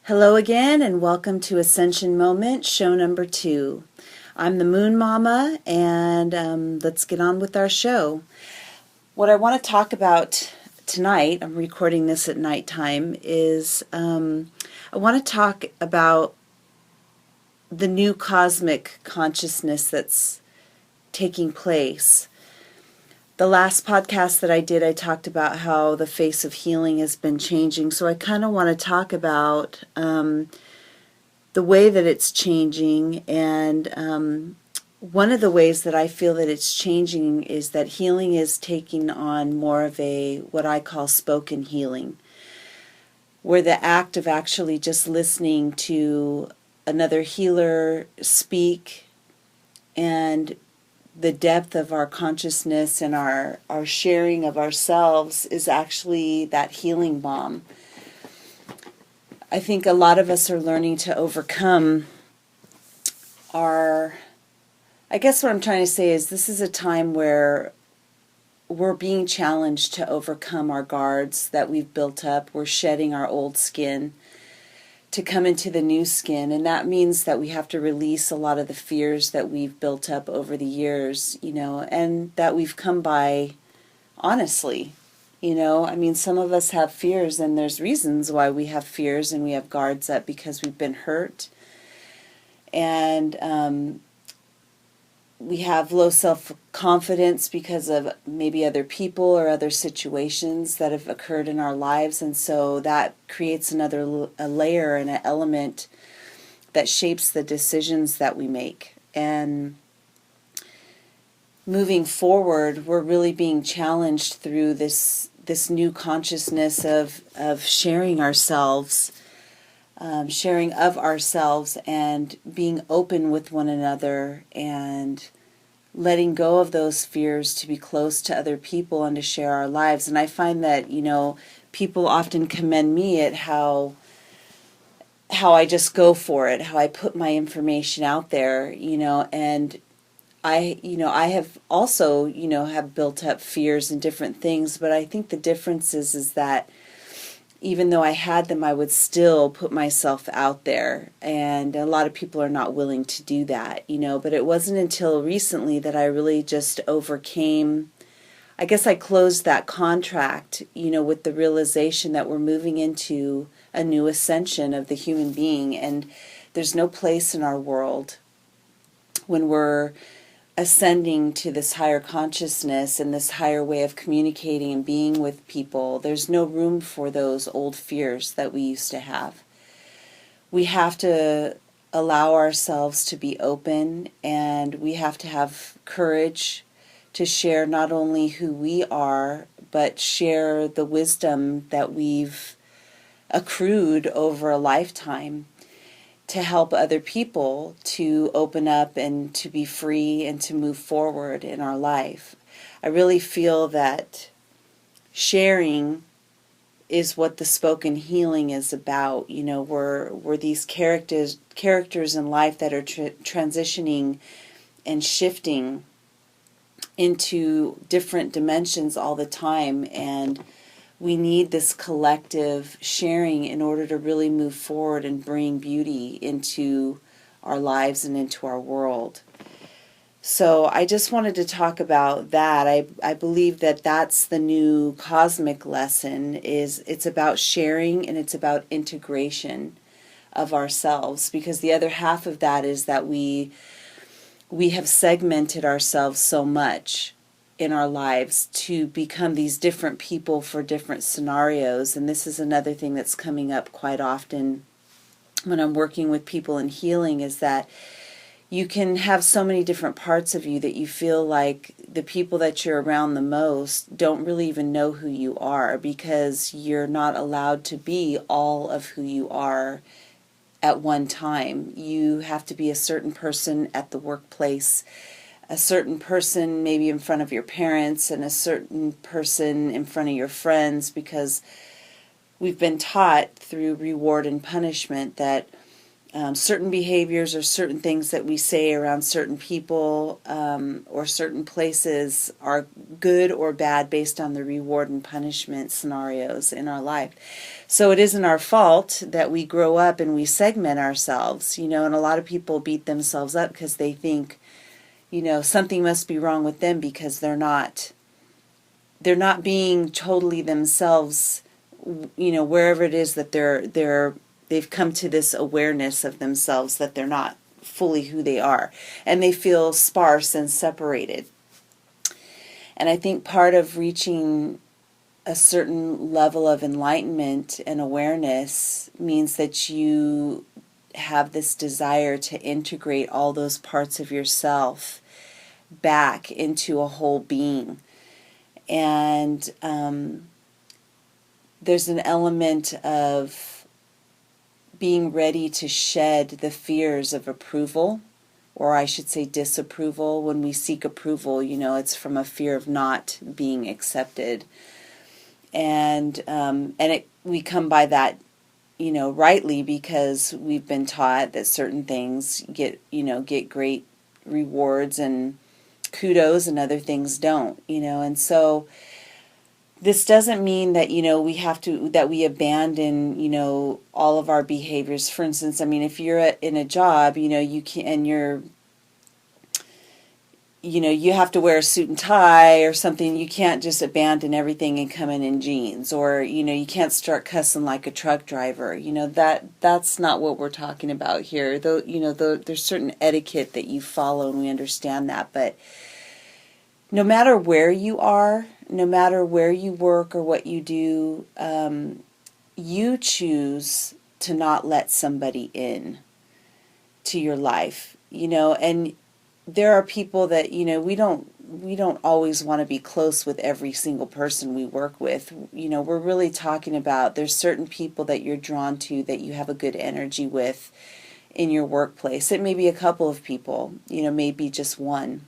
Hello again, and welcome to Ascension Moment, show number 2. I'm the Moon Mama, and let's get on with our show. What I want to talk about tonight, I'm recording this at nighttime, is I want to talk about the new cosmic consciousness that's taking place. The last podcast that I did, I talked about how the face of healing has been changing. So I kind of want to talk about the way that it's changing. And one of the ways that I feel that it's changing is that healing is taking on more of a, what I call spoken healing, where the act of actually just listening to another healer speak and the depth of our consciousness and our sharing of ourselves is actually that healing balm. I think a lot of us are learning to overcome I guess what I'm trying to say is this is a time where we're being challenged to overcome our guards that we've built up. We're shedding our old skin to come into the new skin, and that means that we have to release a lot of the fears that we've built up over the years, and that we've come by honestly. I mean, some of us have fears, and there's reasons why we have fears and we have guards up because we've been hurt, and we have low self-confidence because of maybe other people or other situations that have occurred in our lives, and so that creates a layer and an element that shapes the decisions that we make. And moving forward, we're really being challenged through this new consciousness of sharing ourselves, sharing of ourselves, and being open with one another, and letting go of those fears to be close to other people and to share our lives. And I find that, people often commend me at how I just go for it, how I put my information out there, and I have also, have built up fears and different things, but I think the difference is that even though I had them, I would still put myself out there. And a lot of people are not willing to do that, but it wasn't until recently that I really just overcame, I guess I closed that contract, with the realization that we're moving into a new ascension of the human being. And there's no place in our world when we're ascending to this higher consciousness and this higher way of communicating and being with people. There's no room for those old fears that we used to have. We have to allow ourselves to be open, and we have to have courage to share not only who we are, but share the wisdom that we've accrued over a lifetime, to help other people to open up and to be free and to move forward in our life. I really feel that sharing is what the spoken healing is about. We're these characters in life that are transitioning and shifting into different dimensions all the time, and we need this collective sharing in order to really move forward and bring beauty into our lives and into our world. So I just wanted to talk about that. I believe that that's the new cosmic lesson. It's about sharing, and it's about integration of ourselves, because the other half of that is that we have segmented ourselves so much in our lives to become these different people for different scenarios. And this is another thing that's coming up quite often when I'm working with people in healing, is that you can have so many different parts of you that you feel like the people that you're around the most don't really even know who you are, because you're not allowed to be all of who you are at one time. You have to be a certain person at the workplace, a certain person maybe in front of your parents, and a certain person in front of your friends, because we've been taught through reward and punishment that certain behaviors or certain things that we say around certain people or certain places are good or bad based on the reward and punishment scenarios in our life. So it isn't our fault that we grow up and we segment ourselves, and a lot of people beat themselves up because they think, something must be wrong with them because they're not being totally themselves, wherever it is that they've come to this awareness of themselves that they're not fully who they are, and they feel sparse and separated. And I think part of reaching a certain level of enlightenment and awareness means that you have this desire to integrate all those parts of yourself back into a whole being. And there's an element of being ready to shed the fears of approval, or I should say disapproval. When we seek approval, it's from a fear of not being accepted. And we come by that, rightly, because we've been taught that certain things get great rewards and kudos and other things don't, and so this doesn't mean that, we abandon, all of our behaviors. For instance, if you're in a job, you can, and you have to wear a suit and tie or something. You can't just abandon everything and come in jeans, or, you can't start cussing like a truck driver. That's not what we're talking about here. Though, there's certain etiquette that you follow, and we understand that. But no matter where you are, no matter where you work or what you do, you choose to not let somebody in to your life, and there are people that, we don't always want to be close with every single person we work with. We're really talking about, there's certain people that you're drawn to, that you have a good energy with in your workplace. It may be a couple of people, maybe just one.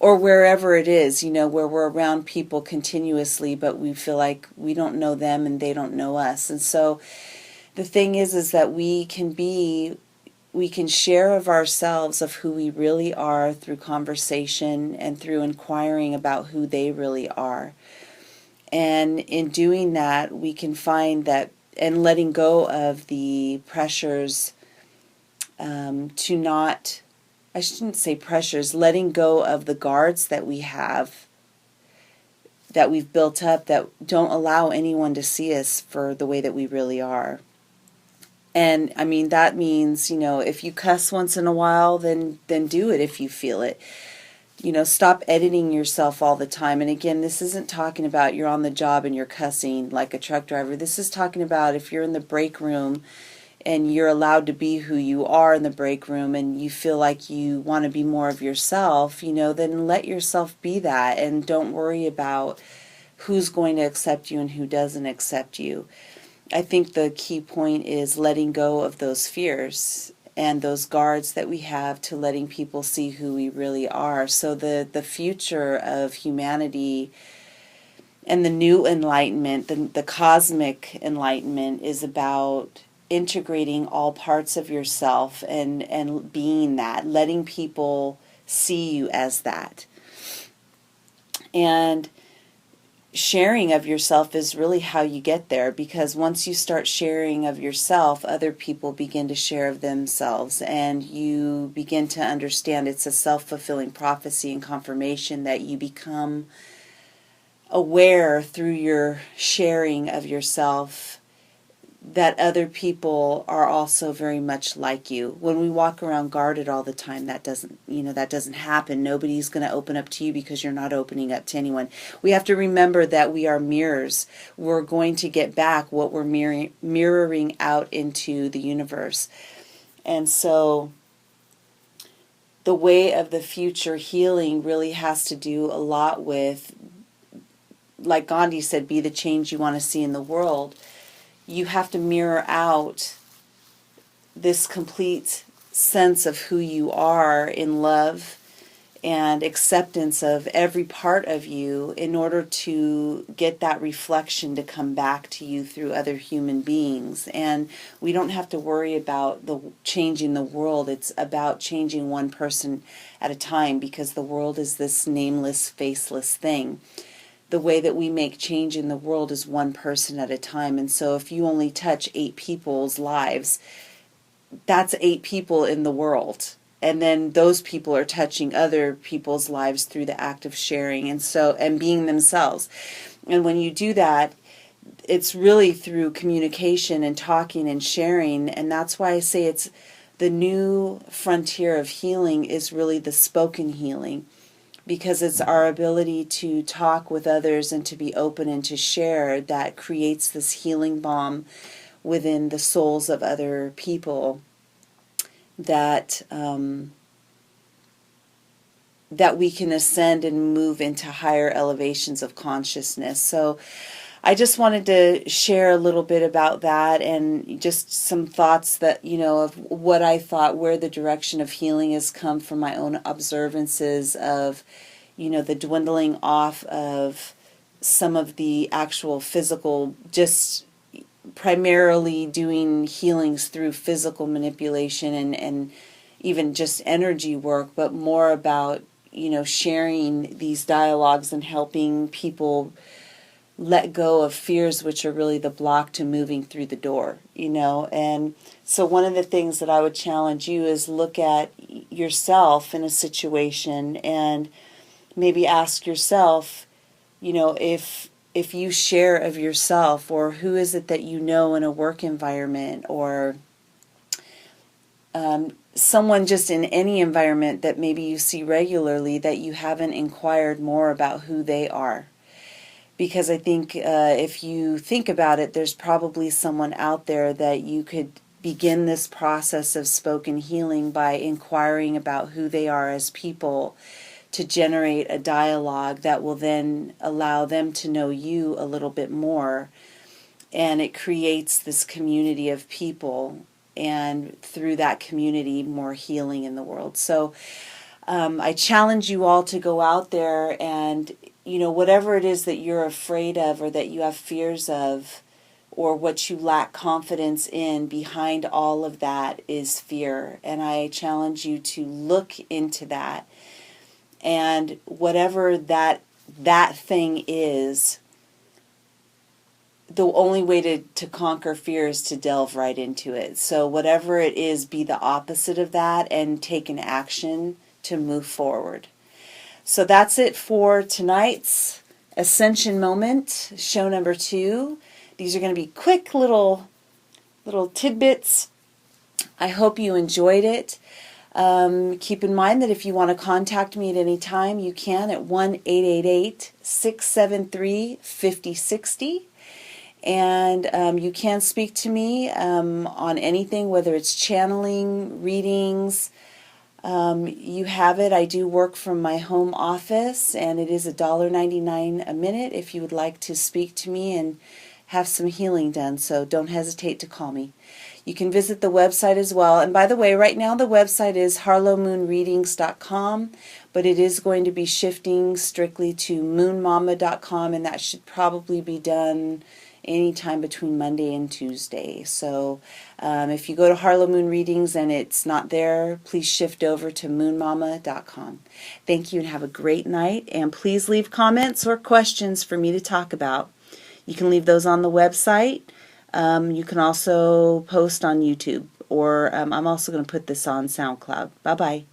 Or wherever it is, where we're around people continuously, but we feel like we don't know them and they don't know us. And so the thing is that we can share of ourselves, of who we really are, through conversation and through inquiring about who they really are. And in doing that, we can find that, and letting go of the pressures to not, I shouldn't say pressures, letting go of the guards that we have, that we've built up, that don't allow anyone to see us for the way that we really are. And that means, if you cuss once in a while, then do it if you feel it. Stop editing yourself all the time. And again, this isn't talking about you're on the job and you're cussing like a truck driver. This is talking about if you're in the break room and you're allowed to be who you are in the break room, and you feel like you want to be more of yourself, then let yourself be that, and don't worry about who's going to accept you and who doesn't accept you. I think the key point is letting go of those fears and those guards that we have, to letting people see who we really are. So the future of humanity and the new enlightenment, the cosmic enlightenment, is about integrating all parts of yourself and being that, letting people see you as that. And sharing of yourself is really how you get there, because once you start sharing of yourself, other people begin to share of themselves, and you begin to understand it's a self-fulfilling prophecy and confirmation that you become aware through your sharing of yourself that other people are also very much like you. When we walk around guarded all the time, that doesn't happen. Nobody's going to open up to you because you're not opening up to anyone. We have to remember that we are mirrors. We're going to get back what we're mirroring out into the universe. And so the way of the future healing really has to do a lot with, like Gandhi said, be the change you want to see in the world. You have to mirror out this complete sense of who you are in love, and acceptance of every part of you in order to get that reflection to come back to you through other human beings. And we don't have to worry about the changing the world. It's about changing one person at a time, because the world is this nameless, faceless thing. The way that we make change in the world is one person at a time. And so if you only touch 8 people's lives, that's 8 people in the world. And then those people are touching other people's lives through the act of sharing and being themselves. And when you do that, it's really through communication and talking and sharing. And that's why I say it's the new frontier of healing is really the spoken healing, because it's our ability to talk with others and to be open and to share that creates this healing balm within the souls of other people that that we can ascend and move into higher elevations of consciousness. So I just wanted to share a little bit about that, and just some thoughts that, of what I thought, where the direction of healing has come from my own observances of, the dwindling off of some of the actual physical, just primarily doing healings through physical manipulation and even just energy work, but more about, sharing these dialogues and helping people let go of fears, which are really the block to moving through the door, And so one of the things that I would challenge you is look at yourself in a situation and maybe ask yourself, if you share of yourself, or who is it that in a work environment, or someone just in any environment that maybe you see regularly, that you haven't inquired more about who they are. Because I think if you think about it, there's probably someone out there that you could begin this process of spoken healing by inquiring about who they are as people, to generate a dialogue that will then allow them to know you a little bit more. And it creates this community of people, and through that community, more healing in the world. So I challenge you all to go out there and, whatever it is that you're afraid of, or that you have fears of, or what you lack confidence in, behind all of that is fear. And I challenge you to look into that. And whatever that thing is, the only way to conquer fear is to delve right into it. So whatever it is, be the opposite of that and take an action to move forward. So that's it for tonight's Ascension moment, show number 2. These are going to be quick little tidbits. I hope you enjoyed it. Keep in mind that if you want to contact me at any time, you can at 1-888-673-5060. And you can speak to me on anything, whether it's channeling, readings. You have it. I do work from my home office, and it is $1.99 a minute if you would like to speak to me and have some healing done. So don't hesitate to call me. You can visit the website as well. And by the way, right now the website is harlowmoonreadings.com, but it is going to be shifting strictly to moonmomma.com, and that should probably be done anytime between Monday and Tuesday. So if you go to Harlow Moon Readings and it's not there, please shift over to moonmomma.com. Thank you and have a great night. And please leave comments or questions for me to talk about. You can leave those on the website. You can also post on YouTube, or I'm also going to put this on SoundCloud. Bye-bye.